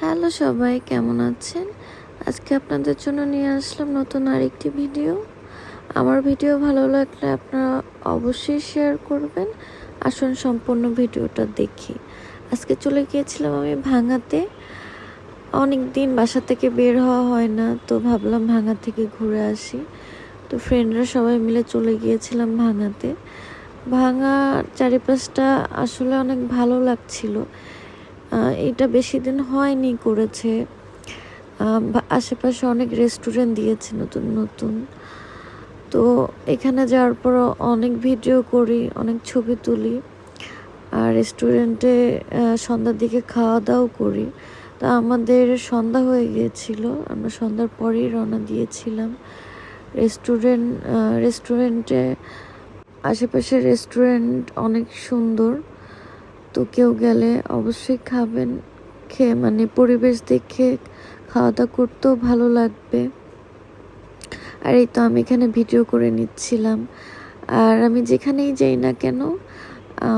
Hello সবাই, কেমন আছেন? আজকে আপনাদের জন্য নিয়ে আসলাম নতুন আরেকটি ভিডিও। আমার ভিডিও ভালো লাগলে আপনারা অবশ্যই শেয়ার করবেন। আসুন সম্পূর্ণ ভিডিওটা দেখি। আজকে চলে গিয়েছিলাম আমি ভাঙাতে। অনেক দিন বাসা থেকে বের হওয়া হয় না, তো ভাবলাম ভাঙা থেকে ঘুরে আসি। তো ফ্রেন্ডরা সবাই মিলে চলে গিয়েছিলাম ভাঙাতে। ভাঙা চারিপাশটা আসলে অনেক ভালো লাগছিল। এটা বেশি দিন হয়নি করেছে। আশেপাশে অনেক রেস্টুরেন্ট দিয়েছে নতুন নতুন। তো এখানে যাওয়ার পর অনেক ভিডিও করি, অনেক ছবি তুলি। আর রেস্টুরেন্টে সন্ধ্যার দিকে খাওয়া দাওয়াও করি। তো আমাদের সন্ধ্যা হয়ে গিয়েছিল, আমরা সন্ধ্যার পরেই রওনা দিয়েছিলাম। রেস্টুরেন্টে আশেপাশে রেস্টুরেন্ট অনেক সুন্দর। তো কেউ গেলে অবশ্যই খাবেন, খেয়ে মানে পরিবেশ দেখে খাওয়া দাওয়া করতেও ভালো লাগবে। আর এই তো আমি এখানে ভিডিও করে নিচ্ছিলাম। আর আমি যেখানেই যাই না কেন,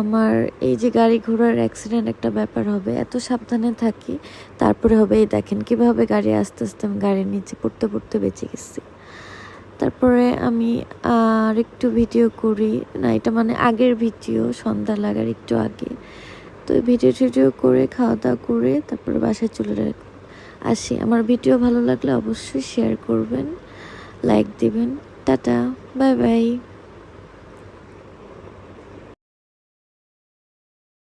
আমার এই যে গাড়ি ঘোড়ার অ্যাক্সিডেন্ট একটা ব্যাপার হবে, এত সাবধানে থাকি। তারপরে হবে এই দেখেন কিভাবে গাড়ি আস্তে আস্তে আমি গাড়ির নিচে পড়তে পড়তে বেঁচে গেছি। তারপরে আমি আর একটু ভিডিও করি, না এটা মানে আগের ভিডিও, সন্ধ্যা লাগার একটু আগে। তো ভিডিও করে খাওয়া দাওয়া করে তারপরে বাসায় চলে আসি। আমার ভিডিও ভালো লাগলে অবশ্যই শেয়ার করবেন, লাইক দিবেন। Tata, bye bye.